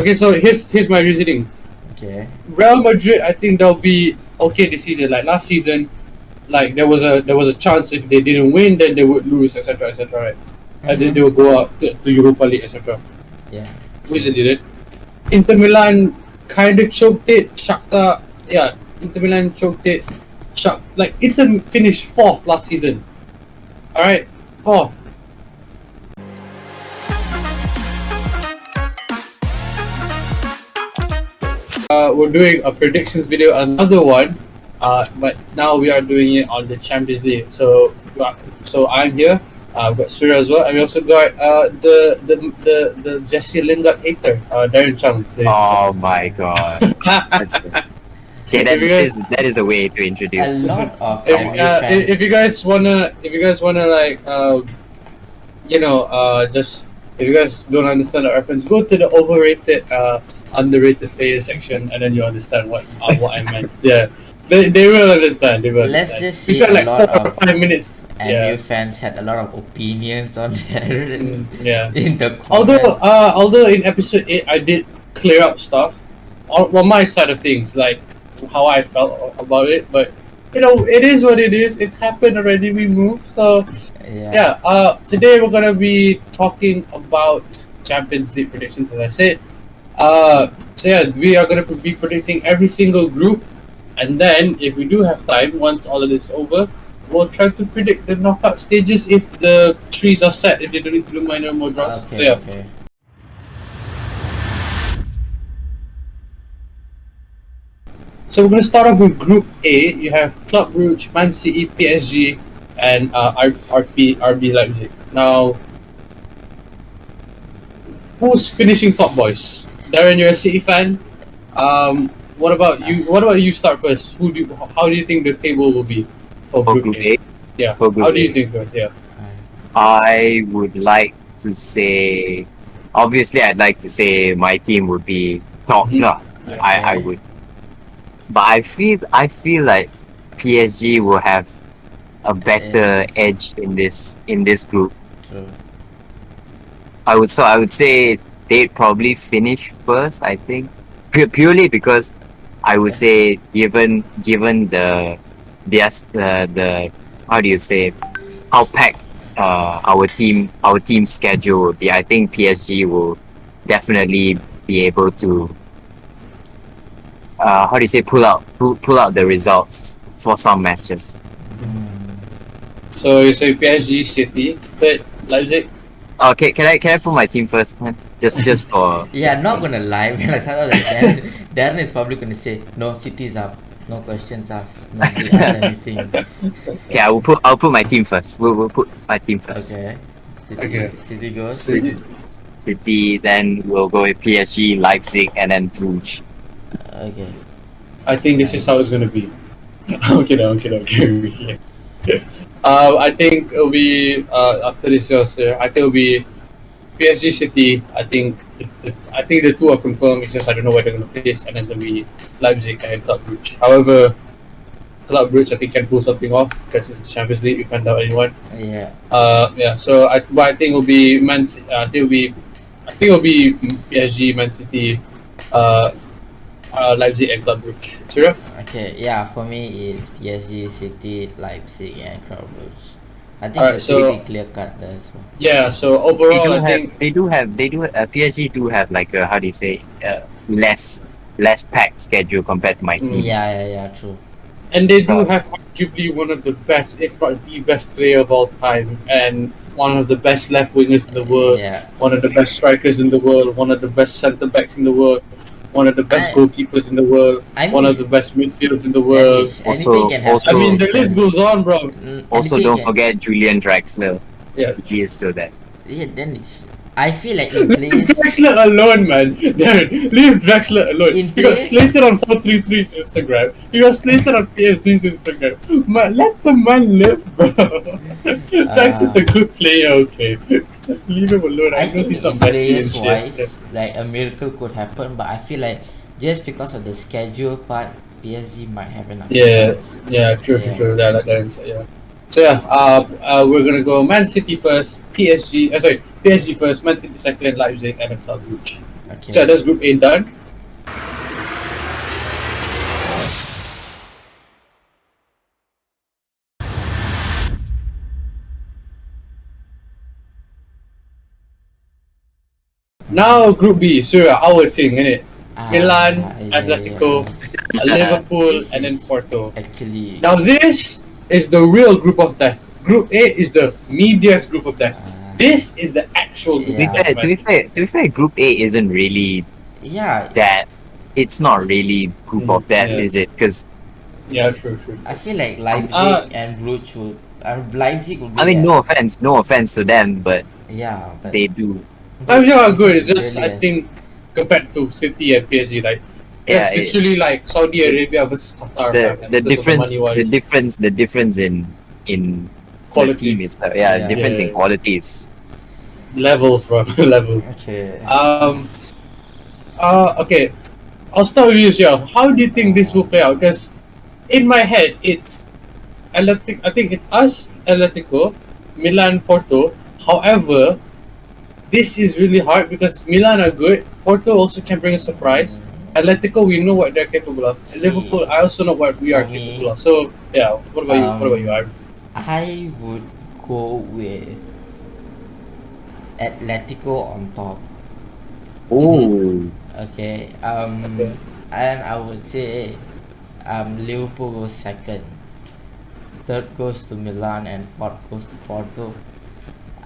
Okay, so here's my reasoning. Okay. Real Madrid, I think they'll be okay this season. Like last season, like there was a chance if they didn't win, then they would lose, etc., etc. Right? And then they would go out to Europa League, etc. Yeah. Which they did it. Inter Milan kind of choked it. Shakhtar, yeah, Inter Milan choked it. Like Inter finished 4th last season. All right, 4th. We're doing a predictions video, another one, but now we are doing it on the Champions League. So I'm here. We've got Surya as well, and we also got the Jesse Lingard hater, Darren Chung. Oh my god. Okay, that is a way to introduce. A lot of if you guys wanna like just if you guys don't understand the reference, go to the overrated underrated players section, and then you understand what I meant. Yeah, they will understand. Let's just say like a lot 4 or 5 minutes. MU fans had a lot of opinions on there. Yeah. In the comments. Although in episode 8 I did clear up stuff on my side of things, like how I felt about it, but it is what it is. It's happened already. We moved. So yeah. Today we're gonna be talking about Champions League predictions, as I said. So yeah, we are gonna be predicting every single group, and then if we do have time, once all of this is over, we'll try to predict the knockout stages if the trees are set, if they don't need to do minor more draws. Okay, so yeah. okay. So we're gonna start off with Group A. You have Club Brugge, Man City, PSG, and RB Leipzig. Now, who's finishing top, boys? Darren, you're a City fan. What about you? What about you? Start first. How do you think the table will be for Group A? Yeah. How do you think first? Yeah. I would like to say, obviously, I'd like to say my team would be top. I would, but I feel like PSG will have a better edge in this group. True. I would say they'd probably finish first. I think purely because I would say given the how do you say how packed our team schedule will be. I think PSG will definitely be able to how do you say pull out the results for some matches. So you say PSG, City, third Leipzig. Okay, can I put my team first? Just for Yeah, not gonna lie. When I thought like Darren is probably gonna say no. City's up. No questions asked. No anything. Yeah, I'll put my team first. We'll put my team first. Okay. City goes. City, then we'll go with PSG, Leipzig, and then Brugge. Okay. I think this is how it's gonna be. Okay. I think it'll be after this year. I think it'll be PSG, City. I think the two are confirmed. It's just I don't know where they're gonna place, and it's gonna be Leipzig and Club Brugge. However, Club Brugge I think can pull something off because it's the Champions League. We can't doubt anyone. Yeah. So I think it'll be I think it'll be PSG, Man City, Leipzig and Club Brugge. Surya? Okay. Yeah. For me, it's PSG, City, Leipzig, and Club Brugge. I think Alright, it's so- pretty clear cut there as well. Yeah. So overall, I think PSG do have like a, how do you say, less packed schedule compared to my team. Yeah. True. and they do have arguably one of the best, if not the best player of all time, and one of the best left wingers in the world, Yeah. one of the best strikers in the world, one of the best centre backs in the world, one of the best I- goalkeepers in the world, I one mean- of the best midfields in the world. Anything can happen. I mean, the list goes on, bro. Also, Anything don't can- forget Julian Draxler. Yeah. He is still there. Yeah, then I feel like in Leave players. Draxler alone, man. Darren, leave Draxler alone. In He got place- slated on 433's Instagram. He got slated on PSG's Instagram. Man, let the man live, bro. Draxler's a good player, okay. Just leave him alone. I, I know think he's not in messy and players shit. wise, like a miracle could happen, but I feel like just because of the schedule part, PSG might have enough. Yeah, chance. yeah, true. Yeah, like that answer, yeah. So we're gonna go Man City first, PSG first, Man City second, Leipzig, and then Club Brugge. Okay. So that's Group A done. Now Group B, Surya, our thing, innit? Milan, Atletico, Liverpool, This and then is Porto. actually Now this is the real group of death. Group A is the media's group of death. This is the actual group Yeah. of death. To be fair, Group A isn't really yeah. that. It's not really group of that, Yeah. is it? Because Yeah, true. I feel like Leipzig Uh, and Bruges would. Leipzig would be. I mean, there. no offense to them, but Yeah, but they do. I'm Bruges sure good. isn't It's just really I think compared to City and PSG, like Yeah, it's literally like Saudi Arabia versus Qatar. the difference in the Quality. team itself. Yeah. Difference in Yeah. qualities. Levels, bro. Levels. Okay. Okay. I'll start with you, Xiao. How do you think this will play out? Because in my head, it's Atletico. I think it's us, Atletico, Milan, Porto. However, this is really hard because Milan are good. Porto also can bring a surprise. Atletico, we know what they're capable of. Liverpool, I also know what we are for me, capable of. So yeah, what about you? What about you, Aaron? I would go with Atletico on top. Oh, Okay. Okay. And I would say Liverpool goes second. Third goes to Milan and fourth goes to Porto.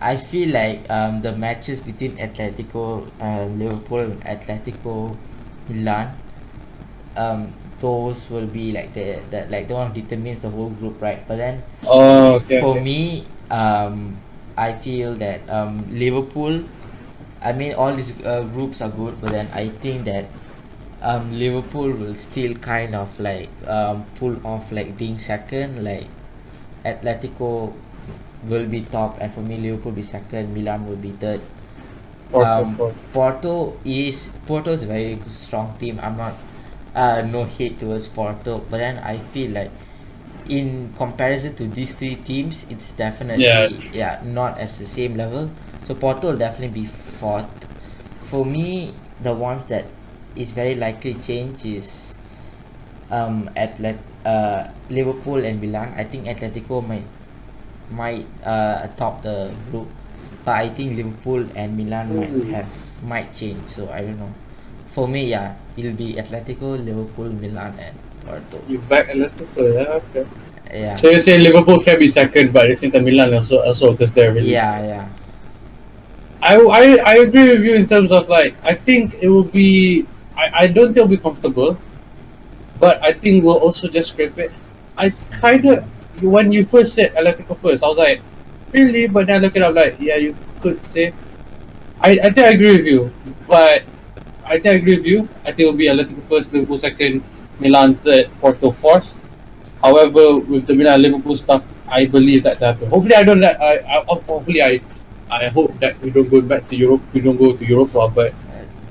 I feel like the matches between Atletico and Liverpool and Atletico Milan, those will be like the one determines the whole group, right? But then Oh, okay. for okay. me, I feel that Liverpool. I mean, all these groups are good, but then I think that Liverpool will still kind of like pull off like being second. Like Atletico will be top, and for me, Liverpool will be second. Milan will be third. Fourth. Porto is a very strong team. I'm not no hate towards Porto, but then I feel like in comparison to these three teams, it's definitely not at the same level. So Porto will definitely be fourth. For me, the ones that is very likely change is Liverpool and Milan. I think Atletico might top the group, but I think Liverpool and Milan might change. So I don't know. For me, yeah, it'll be Atletico, Liverpool, Milan, and Porto. You back Atletico, yeah, okay. Yeah. So you say Liverpool can be second, but it's Inter Milan also because they're really. Yeah. I agree with you in terms of like I think it will be I don't think it'll be comfortable, but I think we'll also just scrape it. I kinda when you first said Atletico first, I was like, really? But then I look it up like yeah you could say I think I agree with you. But I think I agree with you. I think it'll be Atletico first, Liverpool second, Milan third, Porto fourth. However, with the Milan Liverpool stuff, I believe that to happen. Hopefully, I hope that we don't go back to Europe. We don't go to Europa, but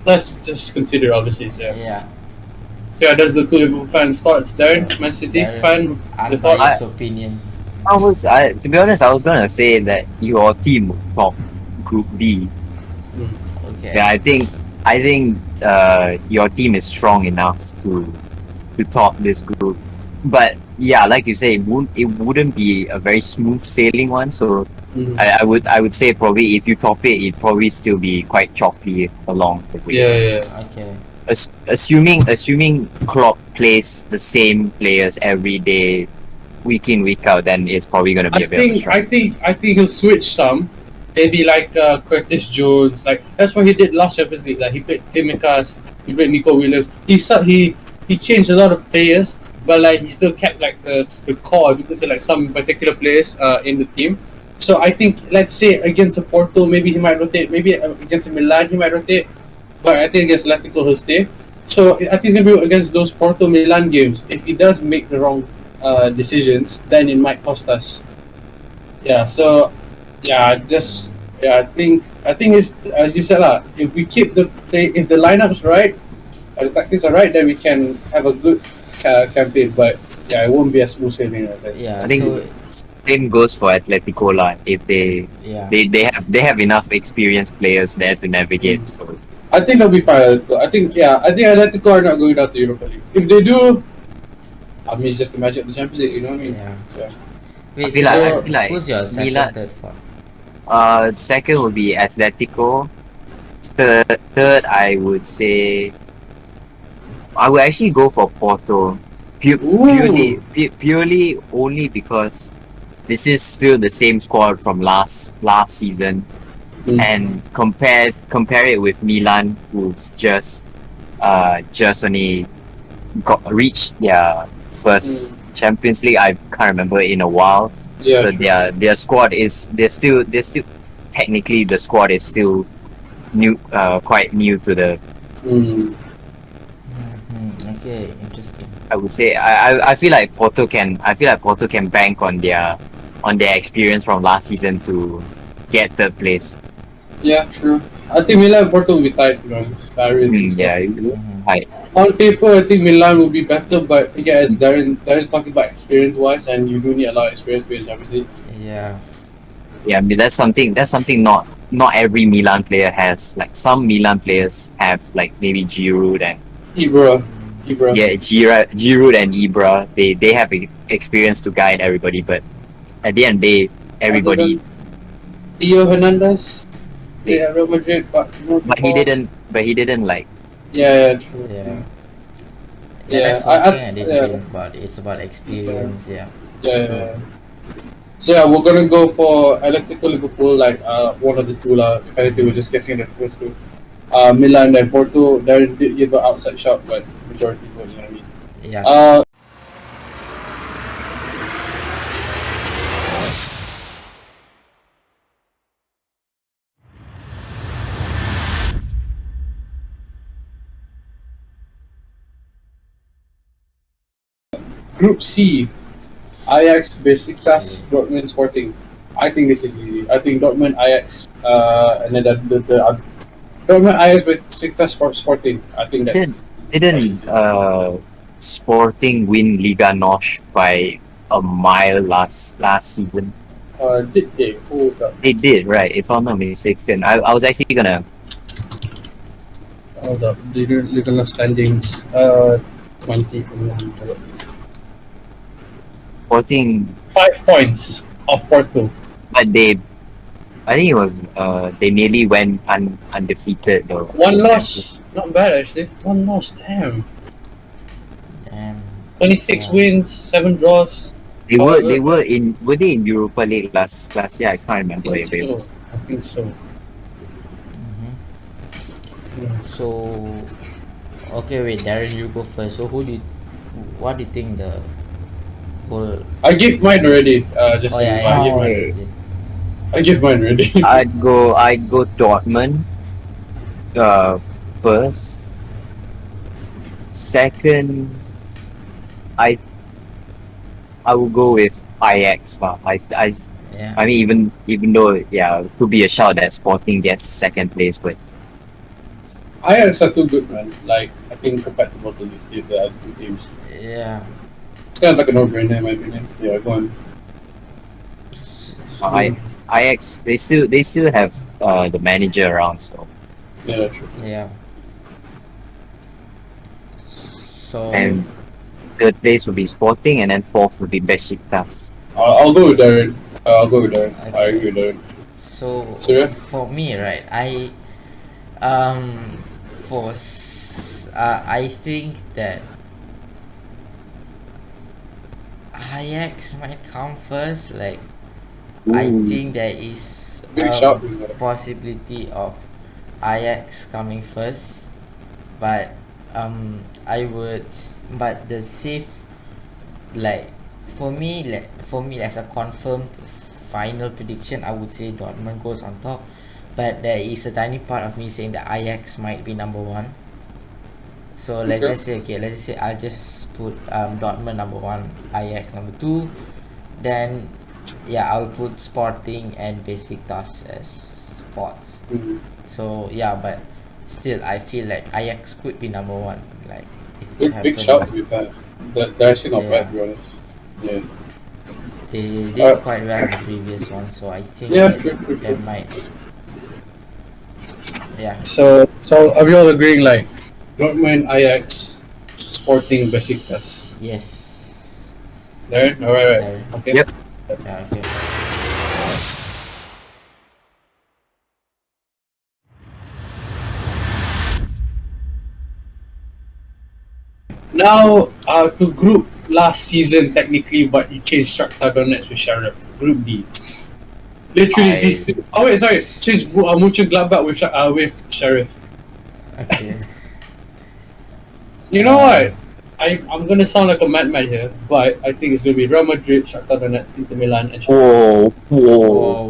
let's just consider obviously. So Yeah. does the two Liverpool fan starts Darren, Man City Darren, fan? The thoughts? Unbiased opinion. to be honest, I was gonna say that your team would top Group B. Okay. Yeah, I think your team is strong enough to top this group. But yeah, like you say, it wouldn't be a very smooth sailing one. So I would say probably if you top it, it'd probably still be quite choppy along the way. Yeah. Okay. Assuming Klopp plays the same players every day, week in week out, then it's probably gonna be a bit of a struggle. I think he'll switch some. Maybe like Curtis Jones, like that's what he did last Champions League. Like he played Timikas, he played Nico Williams. He changed a lot of players, but like he still kept like the core. If you could say like some particular players in the team. So I think let's say against a Porto, maybe he might rotate. Maybe against a Milan, he might rotate. But I think against Atletico, he'll stay. So I think it's gonna be against those Porto Milan games. If he does make the wrong decisions, then it might cost us. Yeah. So I think it's as you said lah. If we keep if the lineups right, the tactics are right, then we can have a good campaign. But yeah, it won't be as smooth sailing as I. Yeah. I think same goes for Atletico lah. If they have enough experienced players there to navigate. So I think they'll be fine. Atletico. I think Atletico are not going down to Europa League. If they do, I mean, it's just the magic of the Champions League. You know what I mean? Yeah. Yeah. Wait, I feel like who's your second, Milan. third, fourth? Second would be Atletico. Third, I would say I would actually go for Porto. Purely only because this is still the same squad from last season, and compare it with Milan, who's just only reached their first Champions League. I can't remember in a while. Yeah, So sure. their squad is they're still technically the squad is still new, quite new to the. Okay, interesting. I would say I feel like Porto can bank on their experience from last season to get third place. Yeah, true. I think Milan and Porto will be tight, to be honest. I really think so. Tight. On paper, I think Milan will be better, but yeah, as Darren's talking about experience-wise, and you do need a lot of experience to be in Champions League. Yeah. Yeah, I mean that's something not every Milan player has. Like some Milan players have, like maybe Giroud and Ibra. Yeah, Giroud and Ibra. They have experience to guide everybody, but at the end of the day, everybody. Theo Hernandez. Yeah, Real Madrid, but he didn't like. Yeah, true. Yeah. Yeah, That's one thing I didn't think about. It's about experience. Yeah. Yeah. So yeah, we're gonna go for Atletico, Liverpool, like one of the two lah. If anything, we're just guessing the first two. Milan and Porto, they did give an outside shot, but majority vote, you know what I mean? Yeah. Group C, Ajax, Besiktas, Dortmund, Sporting. I think this is easy. I think Dortmund, Ajax, and then the Dortmund, Ajax, Besiktas, Sporting. I think that's. Didn't Sporting win Liga NOS by a mile last season? Did they? Hold up. They did, right? If I'm not mistaken. I was actually gonna. Hold up. Liga standings. 20. Sporting 5 points of Porto. But I think it was they nearly went undefeated though. One loss, not bad actually. One loss, damn. 26 wins, 7 draws. Were they in Europa League last year? I can't remember. I think so. So, okay, wait, Darren, you go first. So, what do you think the whole? I give mine already. I give mine already. I'd go Dortmund. First. Second, I will go with Ajax. I mean, even though it could be a shout that Sporting gets second place, but Ajax are too good, man. Like, I think compatible to the other two teams. Yeah. It's kind of like a no-brainer in my opinion. Yeah, go on. Ajax, they still have the manager around, so. Yeah, true. Yeah. So. And third place would be Sporting, and then fourth would be Besiktas. I'll go with Darren. Okay. I agree with Darren. So yeah? For me, right, I think that Ajax might come first. Like, I think there is a possibility of Ajax coming first, but but the safe, like for me as a confirmed final prediction, I would say Dortmund goes on top, but there is a tiny part of me saying that Ajax might be number one. So let's just say I'll just put Dortmund number one, Ajax number two, then I'll put Sporting and Besiktas as fourth. So but still I feel like Ajax could be number one. Like, big shout to be fair. They're actually not bad, to be honest. Yeah. They did quite well in the previous one, so I think they might. Yeah. So are we all agreeing like Dortmund, Ajax, Sporting, Besiktas? Yes. There, all right, right. There. Okay. Yep. Yeah. Okay. Now to group last season technically, but you changed Shakhtar Donetsk with Sheriff. Group D. Literally these two. Oh wait, sorry. Change Mönchengladbach with Sheriff. Okay. You know what? I'm gonna sound like a madman here, but I think it's gonna be Real Madrid, Shakhtar Donetsk, Inter Milan, and Shakhtar. Whoa.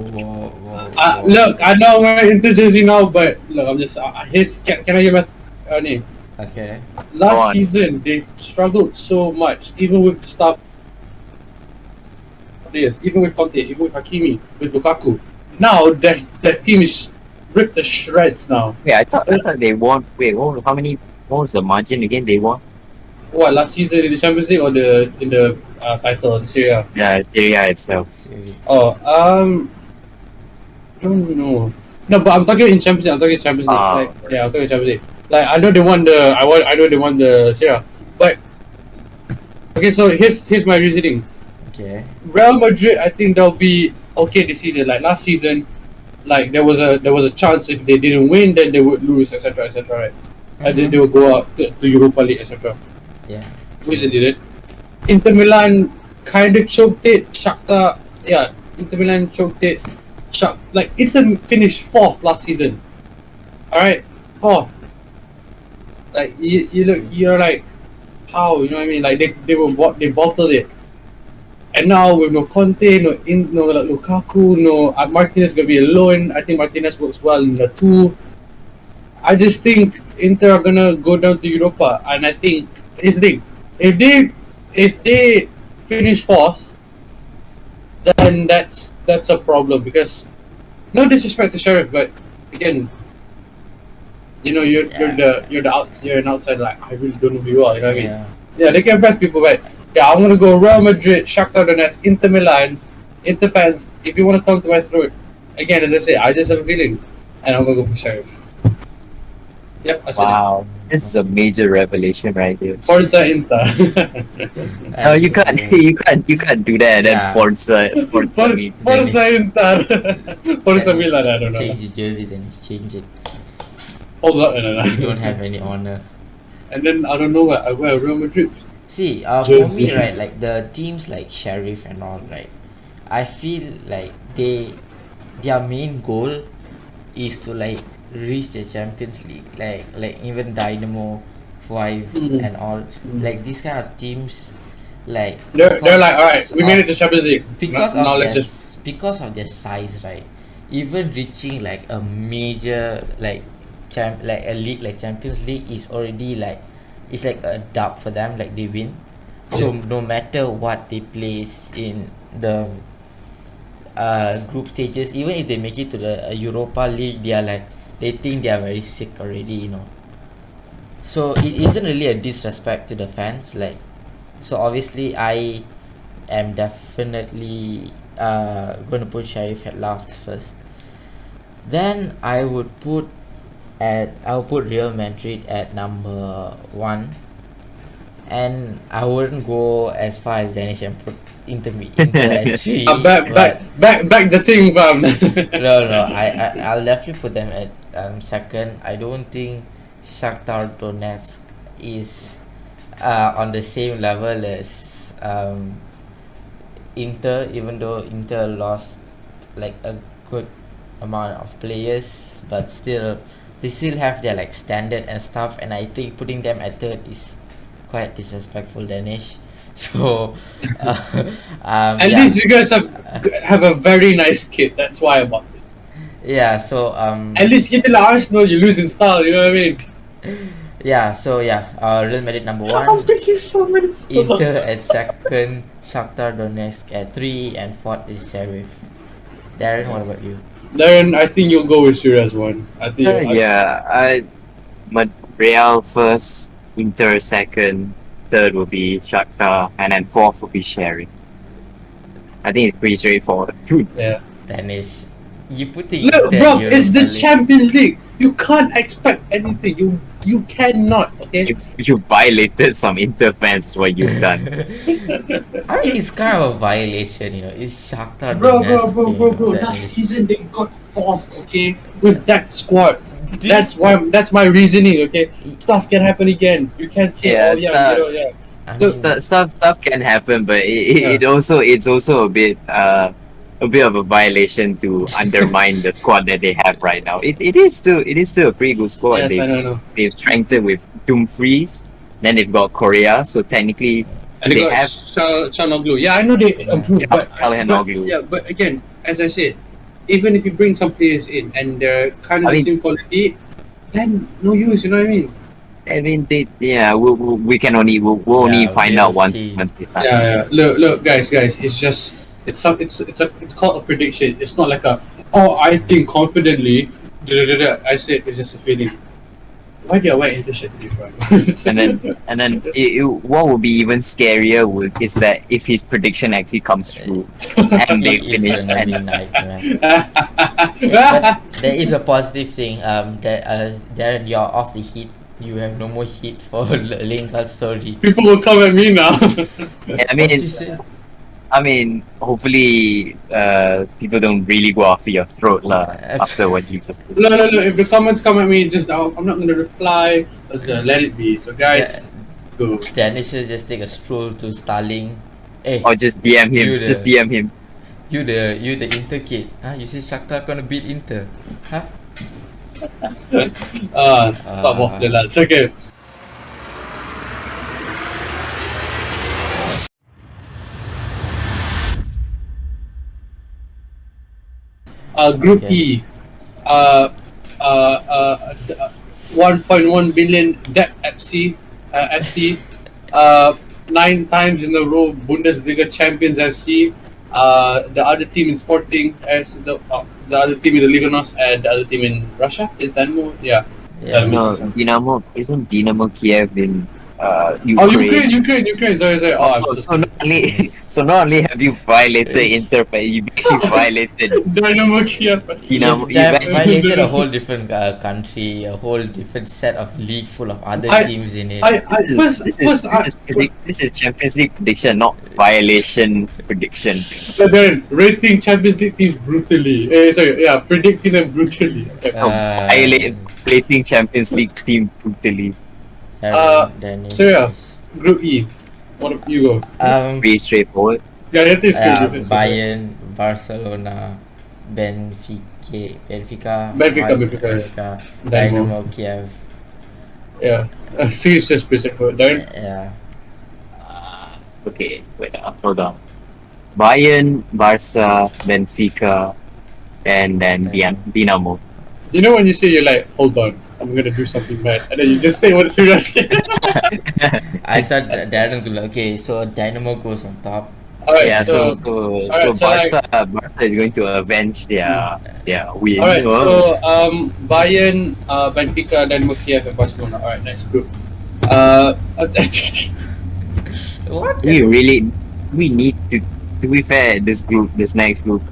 Look, I know I'm wearing Inter jersey now, but look, I'm just can I give my name? Okay. Last season they struggled so much, even with the star players, even with Conte, even with Hakimi, with Lukaku. Now that team is ripped to shreds now. Yeah, I thought they won. Wait, what was the margin again? They won. What, last season in the Champions League or in the title, the Serie A? Yeah, Serie A itself. Oh, I don't know. No, but I'm talking in Champions League. I'm talking Champions League. Ah, Yeah, I'm talking Champions League. Like I know they won the I know they won the Serie A, but okay. So here's my reasoning. Okay. Real Madrid, I think they'll be okay this season. Like last season, like there was a chance if they didn't win, then they would lose, etc., etc. Right? And then they would go out to Europa League, etc. Yeah. Which they did it. Inter Milan kind of choked it. Shakhtar, yeah, Inter Milan choked it. Like Inter finished 4th last season. All right, 4th. Like you're like, how, you know what I mean? Like they bottled it. And now with no Conte, no like Lukaku, no Martinez gonna be alone. I think Martinez works well in the 2. I just think Inter are gonna go down to Europa, and I think here's the thing: if they finish 4th, then that's a problem, because no disrespect to Sheriff, but again, you know you're an outsider. Like, I really don't know who you are. You know what I mean? Yeah, they can impress people, but yeah, I'm gonna go Real Madrid, Shakhtar Donetsk, Inter Milan. Inter fans, if you want to come to my throat, again, as I say, I just have a feeling, and I'm gonna go for Sheriff. Yep, I said wow, this is a major revelation right here. Forza Inter. No, you can't do that. And then Forza Inter. Forza Milan. I don't know. Change the jersey, then change it. Hold up, no. You don't have any honor. And then I don't know what I wear Real Madrid. See, for me, right, like the teams like Sheriff and all, right, I feel like their main goal is to like reach the Champions League, like even Dynamo 5 and all, like these kind of teams, like they're like, all right, we made it to Champions League. Because of their size, right, even reaching like a major like a league like Champions League is already like, it's like a dub for them, like they win. So no matter what they place in the group stages, even if they make it to the Europa League, they think they are very sick already, you know. So it isn't really a disrespect to the fans, like, so obviously I am definitely gonna put Sheriff at last first. Then I'll put Real Madrid at number 1, and I wouldn't go as far as Danish and put Inter at 3. Back the thing, fam. No, I'll definitely put them at 2nd. I don't think Shakhtar Donetsk is on the same level as Inter, even though Inter lost like a good amount of players, but still they still have their like standard and stuff, and I think putting them at 3rd is quite disrespectful, Danish. So at least you guys have a very nice kit. That's why I bought it. Yeah, so at least you like Arsenal, you lose in style. You know what I mean? Yeah. So Real Madrid number 1. This is so many people. Inter at 2nd, Shakhtar Donetsk at 3, and 4th is Sheriff. Darren, what about you? Darren, I think you'll go with Sirius 1. I think. Real first, Inter 2nd, 3rd will be Shakhtar, and then 4th will be Sheriff. I think it's pretty straightforward. Yeah. Danish, you put it. Look, bro, it's the Champions League. You can't expect anything. You cannot. Okay. You violated some Inter fans what you've done. I mean, it's kind of a violation, you know. It's Shakhtar Bro, Donetsk, you know, that last is- season they got fourth, okay, with that squad. Did- That's my reasoning, okay. Stuff can happen again. You can't say, Yeah, oh yeah, you know, yeah. I Look, mean, Stuff can happen, but Yeah. it's also a bit of a violation to undermine the squad that they have right now. It is still a pretty good squad. Yes, I know. They've strengthened with Dumfries, then they've got Korea, so technically And they they got have Çalhanoğlu. Yeah, I know they improved, but Çalhanoğlu. yeah, but again, as I said, even if you bring some players in and they're kind of I the mean- same quality, then no use. You know what I mean? I mean we can only we'll only Yeah, find we'll out once see. they start. Yeah. Look, guys. It's just it's called a prediction. It's not like I think confidently. I said it's just a feeling. Why do I wear English today, bro? And then what would be even scarier is that if his prediction actually comes true and they it's finish gonna be and nightmare. But there is a positive thing. That Darren, you're off the heat. You have no more heat for Lingard story. People will come at me now. I What mean you said? hopefully people don't really go after your throat lah after what you just said. No. If the comments come at me, just I'm not gonna reply. I'm just gonna let it be. So guys, go. Dennis should just take a stroll to Starling. Hey, Or just DM him. You the- Just DM him. you the Inter kid. Huh? You say Shakhtar gonna beat Inter. Huh? Stop off the lads. Okay. Group Okay. E. 1.1 billion debt FC. FC. 9 times in a row Bundesliga champions FC. The other team in Sporting as the other team in the Liga NOS and the other team in Russia is Dynamo. Yeah. Yeah. No, isn't Dynamo Kiev in Oh, Ukraine? Ukraine. Sorry. Oh, I'm so So not only have you violated Inter, but you actually violated Dynamo Kiev. Dynamo. They have You violated a whole different country, a whole different set of league full of other I- teams in it. This is Champions League prediction, not violation prediction. Then rating Champions League teams brutally. Predicting them brutally. Okay. Violating Champions League team brutally. Then So yeah, Group E. What do you go? Pretty straightforward. Yeah, that is good. Bayern, Barcelona, Benfica, Benfica. Dynamo Kiev. Yeah. See, it's just basic for Darren. Yeah. Okay, wait, hold on. Bayern, Barca, Benfica, and then Dinamo. You know when you say you're like, hold on, I'm gonna do something bad, and then you just say what serious shit. I thought Darren would be like, okay, so Dynamo goes on top. Alright, Yeah, so alright, so like- Barca is going to avenge their win. alright, so Bayern, Benfica, Dynamo Kiev, and Barcelona. Alright, nice group. What? We need to be fair, this next group.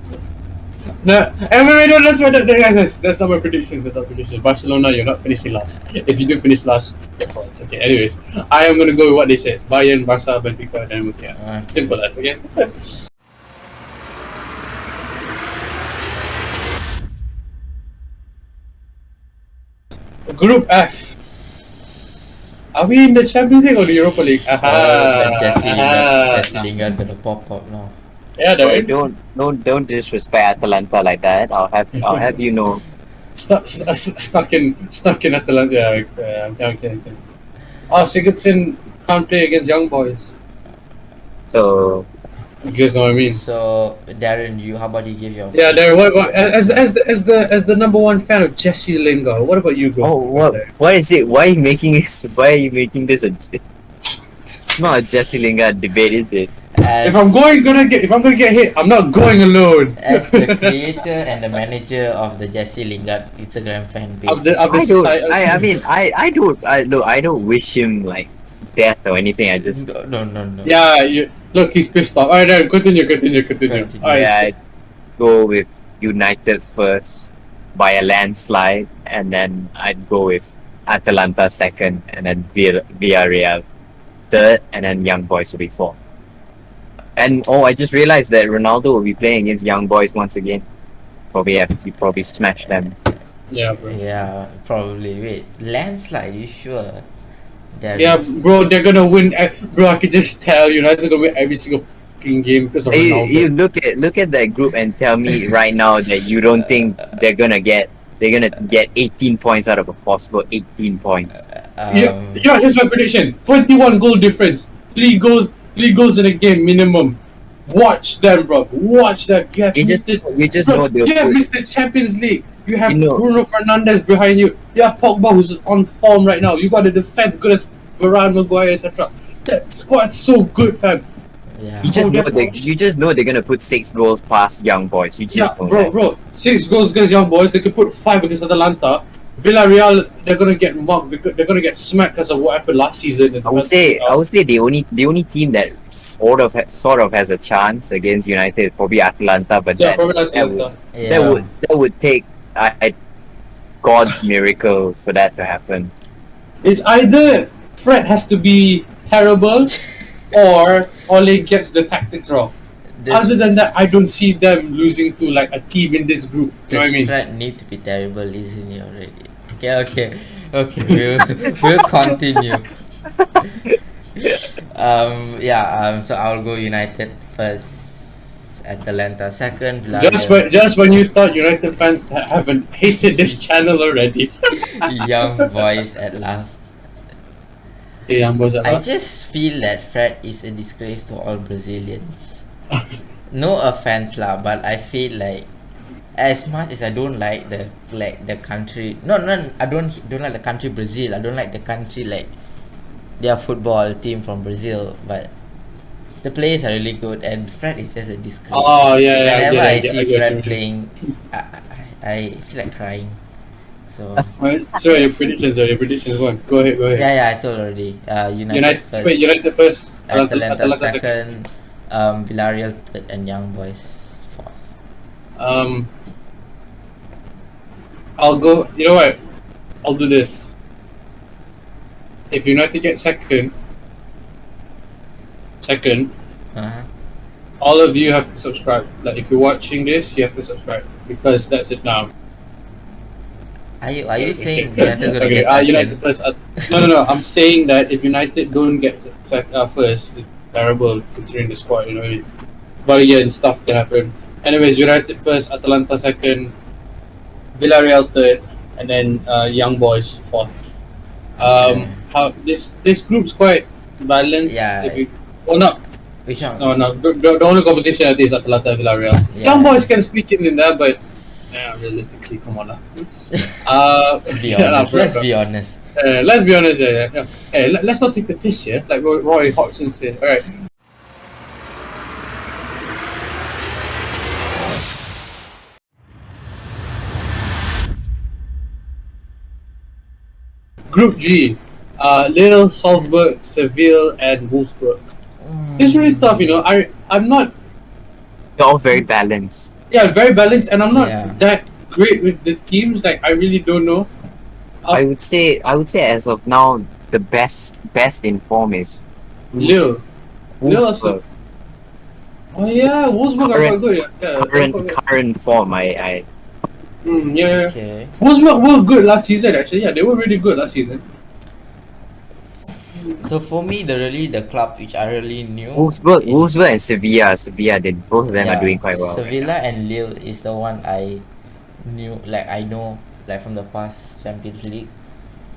No, that's not my predictions. That's not predictions. Barcelona, you're not finishing last. If you do finish last, you're frauds. Okay. Anyways, I am gonna go with what they said: Bayern, Barca, Benfica, Dynamo Kiev. Okay. Simple as okay. Group F. Are we in the Champions League or the Europa League? Jesse Lingard gonna pop up now. Yeah, Hey, they're don't disrespect Atalanta like that. I'll have you know. stuck in Atalanta. Yeah, okay. Oh, Sigurdsson can't play against young boys. So You guys know what I mean? So Darren, how about you give your Yeah, Darren. What about as the number one fan of Jesse Lingard? What about you, go? what is it? Why are you making this? Why are you making this a? It's not a Jesse Lingard debate, is it? If I'm gonna get hit, I'm not going alone. as the creator and the manager of the Jesse Lingard Instagram fan page. I don't wish him like death or anything. I just No. Yeah, look, he's pissed off. Alright, Darren, continue. Alright. I go with United first. by a landslide, and then I'd go with Atalanta second, and then Villarreal third, and then Young Boys will be fourth. And I just realized that Ronaldo will be playing against Young Boys once again. Probably smash them. Yeah, bro. Yeah, probably. Wait, landslide? You sure? Yeah, bro, they're gonna win. Bro, I can just tell United are gonna win every single fucking game because of Ronaldo. You look at that group and tell me right now that you don't think they're gonna get 18 points out of a possible 18 points. Here's my prediction: 21 goal difference, 3 goals in a game minimum. Watch them, bro. Watch them. You just know they'll put, missed the Champions League. You have Bruno Fernandes behind you. You have Pogba, who's on form right now. You got a defense good as Varane, Maguire, etc. That squad's so good, fam. Yeah. You just know they're gonna put 6 goals past Young Boys. You just know bro. 6 goals against Young Boys. They could put 5 against Atalanta. Villarreal, they're gonna get mugged. They're gonna get smacked because of what happened last season. I would say the only team that sort of has a chance against United is probably Atalanta, but that would take God's miracle for that to happen. It's either Fred has to be terrible or Ole gets the tactics wrong. Other than that, I don't see them losing to like a team in this group. You know what I mean? Fred need to be terrible, isn't he already? Okay. We'll continue. So I'll go United first, Atalanta second, Villarreal. Just when you thought United fans haven't hated this channel already. Young Boys at last. Young Boys at last. I just feel that Fred is a disgrace to all Brazilians. No offense lah, but I feel like as much as I don't like the country, I don't like the country Brazil. I don't like the country like their football team from Brazil, but the players are really good, and Fred is just a disgrace. Oh yeah. Whenever I see Fred playing, I feel like crying. So. So your predictions one. Go ahead. Yeah, I told already. United first. Wait, United first. Atalanta second. Villarreal third, and Young Boys fourth. I'll go. You know what? I'll do this. If United get second, all of you have to subscribe. Like if you're watching this, you have to subscribe because that's it now. Are you saying United's gonna get second? United first. No. I'm saying that if United don't get first, it's terrible considering the squad. You know, but again, stuff can happen. Anyways, United first, Atalanta second, Villarreal third, and then Young Boys fourth. How this group's quite balanced. Yeah. Not. Which one? No. The only competition I think is Atalanta and Villarreal. Yeah. Young Boys can sneak in there, but realistically, come on lah. Let's be honest. Let's be honest. Let's be honest. Yeah. Hey, let's not take the piss here, like Roy Hodgson said. All right. Group G, Lille, Salzburg, Seville, and Wolfsburg. It's really tough, you know. I'm not. They're all very balanced. Yeah, very balanced, and I'm not that great with the teams. Like I really don't know. I would say as of now, the best in form is Lille. Wolfsburg. Oh yeah, Wolfsburg are quite good. Yeah. Current form, Yeah. Okay. Wolfsburg were good last season actually. Yeah, they were really good last season. So for me, the club which I really knew. Wolfsburg and Sevilla. They both of them are doing quite well. Sevilla and Lille is the one I knew. Like I know, like from the past Champions League.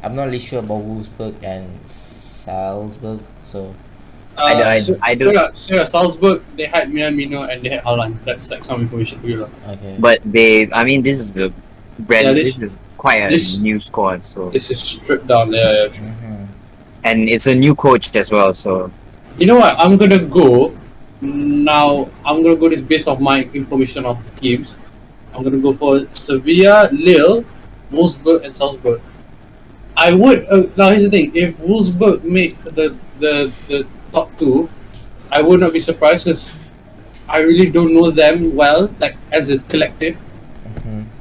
I'm not really sure about Wolfsburg and Salzburg. So. Salzburg, they had Minamino and they had Haaland. That's like some information for you. Okay. But this is the brand. This is quite a new squad. So this is stripped down there. And it's a new coach as well. So you know what? I'm gonna go this based off my information of the teams. I'm gonna go for Sevilla, Lille, Wolfsburg, and Salzburg. I would now. Here's the thing: if Wolfsburg make the top two, I would not be surprised because I really don't know them well, like as a collective.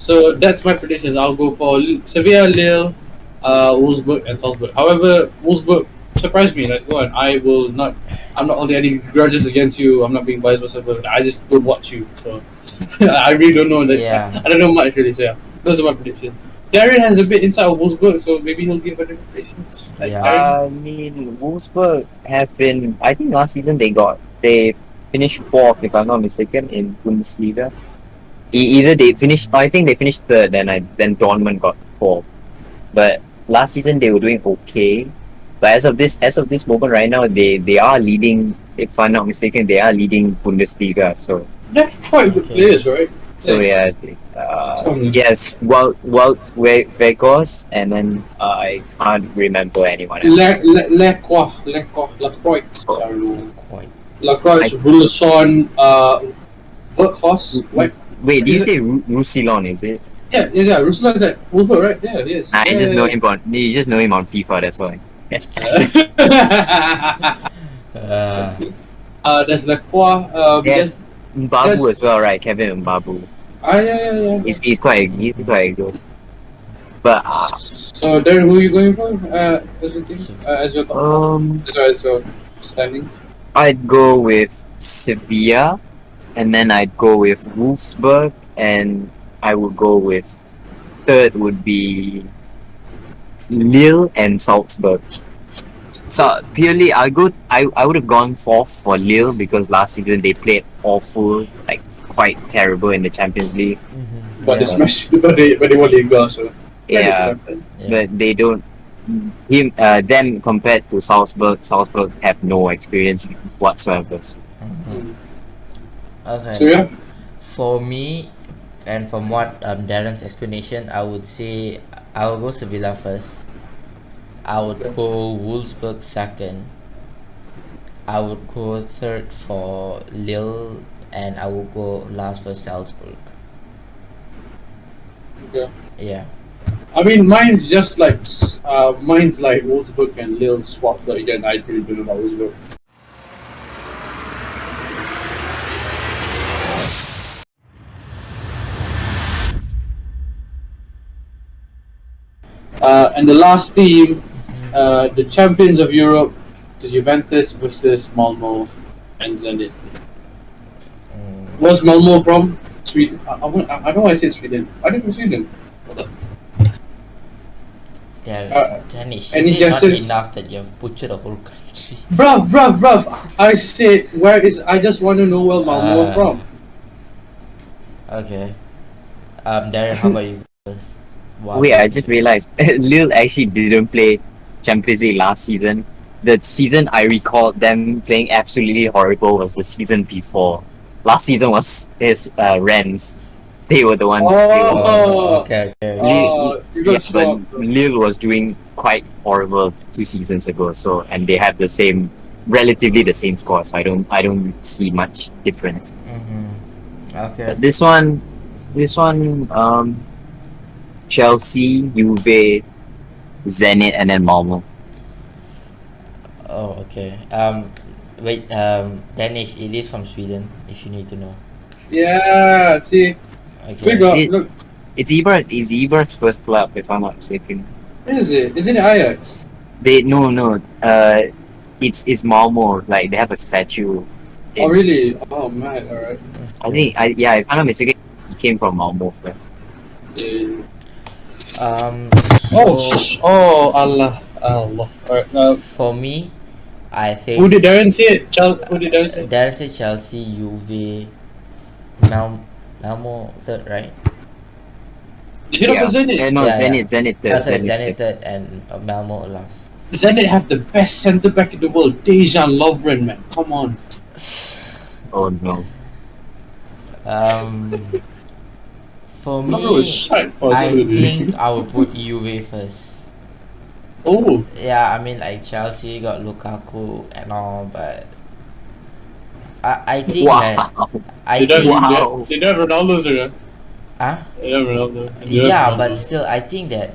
So that's my predictions. I'll go for Sevilla, Lille, Wolfsburg, and Salzburg. However, Wolfsburg surprised me. Like, go on, I will not. I'm not holding any grudges against you. I'm not being biased whatsoever. I just don't watch you, so I really don't know that. Yeah. I don't know much really. So yeah, those are my predictions. Darren has a bit inside of Wolfsburg, so maybe he'll give better predictions. Like, Yeah. Darren? I mean, Wolfsburg have been. I think last season they finished fourth, if I'm not mistaken, in Bundesliga. Either they finished. I think they finished third, then Dortmund got fourth. But last season they were doing okay. But as of this moment right now, they are leading. If I'm not mistaken, they are leading Bundesliga. So They're quite good Okay. players, right? so yeah. Yes, Vegos, and then I can't remember anyone else. Lacroix, Quite. Lacroix, Ruleson, Berghorst, what? Wait, do you say Roussillon? Is it? Yeah, Ruleson is at Wolfsburg, right? Yeah, yes. I just know him on. You just know him on FIFA. That's why. Yes. Uh, There's Lacroix, Yeah. there's, Mbabu as well, right? Kevin Mbabu. yeah. He's quite good. But So, Darren, who are you going for? As your team? As your top? As your standing? I'd go with Sevilla, and then I'd go with Wolfsburg, and I would go with third would be Lille and Salzburg. So purely, I would have gone fourth for Lille because last season they played awful, like quite terrible in the Champions League. mhm. But Yeah. but they won Liga, so. Yeah, Yeah. but they don't. Them compared to Salzburg have no experience whatsoever. So, Mhm. So Okay. yeah. For me, and from what Darren's explanation, I would say I will go Sevilla first. I would Okay. go Wolfsburg second. I would go third for Lille, and I will go last for Salzburg. Okay. Yeah. I mean, mine's just like mine's like Wolfsburg and Lille swapped. But again, I really don't know about Wolfsburg. And the last team, the champions of Europe, is Juventus versus Malmo and Zenit. Mm. Where's Malmo from? Sweden. I don't want to say Sweden. Are they from Sweden? Danish, any is it not guesses? enough that you have butchered the whole country? Bruv. I said, where is? I just want to know where Malmo Uh, from. Okay. Darren, how about you first? Wow. wait, I just realized Lille actually didn't play Champions League last season. The season I recalled them playing absolutely horrible was the season before. Last season was Rennes. They were the ones. Oh. Okay. You got Yeah, but swapped. Lille was doing quite horrible 2 seasons ago. So, and they have relatively the same score. So I don't see much difference. Mm-hmm. Okay. But this one, Chelsea, Juve, Zenit, and then Malmo. Oh, okay. Wait. Danish. It is from Sweden. If you need to know. Yeah. See, we Okay. got. It- Look, It's Iber's first club, if I'm not mistaken. is it? Isn't it Ajax? No. It's Malmo. Like they have a statue. Oh really? Oh man. All right. I think if I'm not mistaken, he came from Malmo first. Yeah. So Oh Allah. Alright. for me, I think Who did Darren say it? Who did Darren say it? Darren said Chelsea, Juve, Malmo third, right? Is it not for Zenit? No, Yeah, Zenit. Sorry, Zenit third and Malmo last. Zenit have the best centre back in the world, Dejan Lovren, man. Come on. Oh no. For Lovren was me, shite for I Zenit. think I would put Juve first. Oh, Yeah, I mean like Chelsea got Lukaku and all, but I think that Wow. I they think Wow. don't have Ronaldo, sir. huh? They don't have Ronaldo. They don't Yeah, have but Ronaldo. still, I think that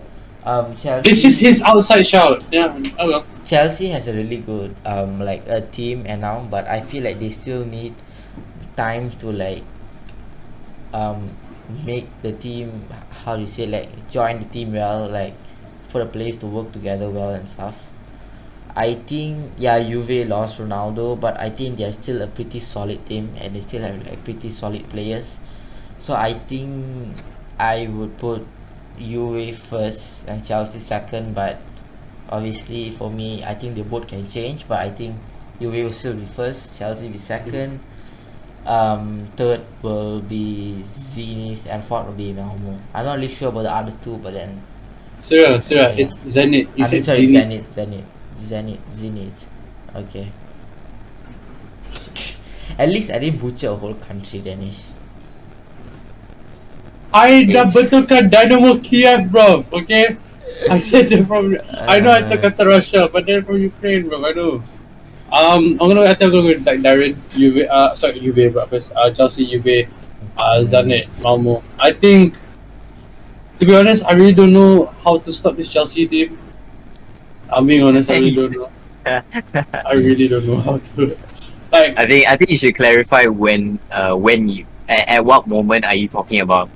Chelsea. This is his outside shout. Yeah. Oh well. Chelsea has a really good like a team and now, but I feel like they still need time to like make the team, how do you say, like join the team well, like for the players to work together well and stuff. I think Juve lost Ronaldo, but I think they're still a pretty solid team and they still have like pretty solid players. So I think I would put Juve first and Chelsea second, but obviously for me I think they both can change, but I think Juve will still be first, Chelsea be second. Third will be Zenit and fourth will be Malmo. I'm not really sure about the other two, but then Sarah, Yeah. it's Zenit. You I mean, said sorry, Zenit. Zenit. Okay. At least I didn't butcher a whole country, Danish. I betulkan Dynamo Kiev, bro. Okay, I said they're from. I know I took after Russia, but they're from Ukraine, bro. I know. I'm gonna go with like Darren, Juve. Sorry, Juve, bro. First, Chelsea, Juve, Zenit, Malmo. I think, to be honest, I really don't know how to stop this Chelsea team. I'm being honest, I really don't know. I really don't know how to. Like, I think you should clarify when you at what moment are you talking about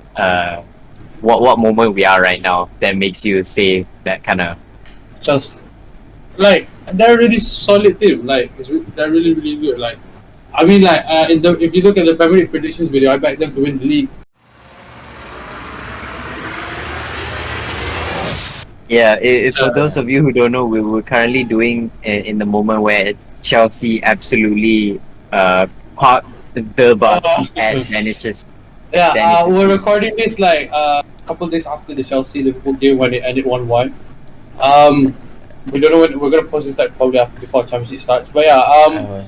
what moment we are right now that makes you say that kind of just like they're a really solid team. Like they're really really good. Like I mean, like if you look at the Premier League predictions video, I backed them to win the league. Yeah, for those of you who don't know, we're currently doing in the moment where Chelsea absolutely parked the bus and manages. Yeah, we're recording this like a couple days after the Chelsea Liverpool game when it ended 1-1. We don't know when we're gonna post this like probably after before Champions League starts. But yeah,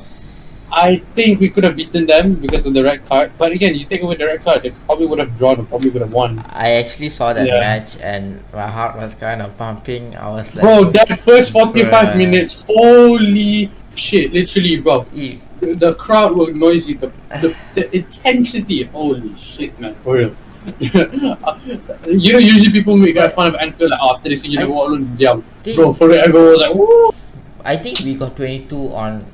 I think we could have beaten them because of the red card. But again, you take away the red card, they probably would have drawn or probably would have won. I actually saw that match and my heart was kind of pumping. I was like, bro, that first 45 minutes, holy shit, literally, bro. The crowd was noisy, but the intensity, holy shit, man, for real. You know, usually people make fun of Anfield like, after they see you know what alone, yeah, bro, for real, everyone was like, woo! I think we got 22 on.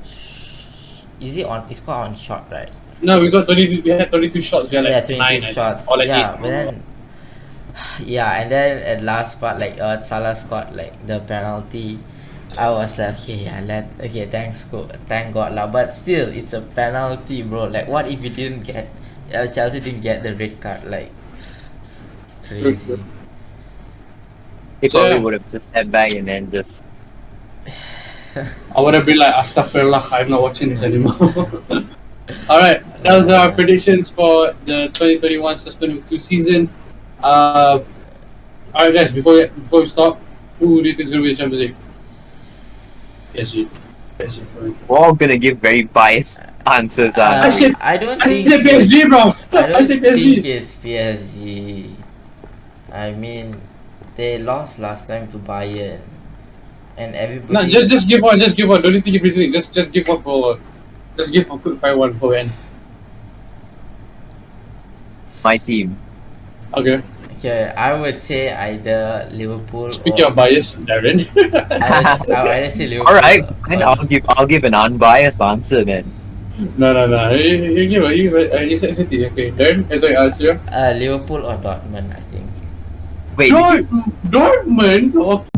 Is it on? It's called on shot, right? No, we got 22. We had 22 shots. We had like 22 9 shots. or like yeah, 8. but then, and then at last part, like Salah scored like the penalty. I was like, okay, thank God lah. But still, it's a penalty, bro. Like, what if we didn't get Chelsea didn't get the red card? Like, crazy. He probably would have just stepped back and then just. I would have been like, Astaghfirullah, I'm not watching this anymore. Alright, that was our predictions for the 2021-2022 season. Alright guys, before we stop, who do you think is going to be the Champions League? PSG. We're all going to give very biased answers. I said PSG, bro! I don't think it's PSG. I mean, they lost last time to Bayern. And everybody. No, just give one. Don't need to give reasoning. Just give one for. Just give a quick fire one for end. My team. Okay. Okay, I would say either Liverpool. Speaking of bias, Darren. I would either say Liverpool. All right, I'll give an unbiased answer then. No. You give it. You said City. Okay, Darren. Sorry, answer. Liverpool or Dortmund, I think. Wait, Dortmund. Okay.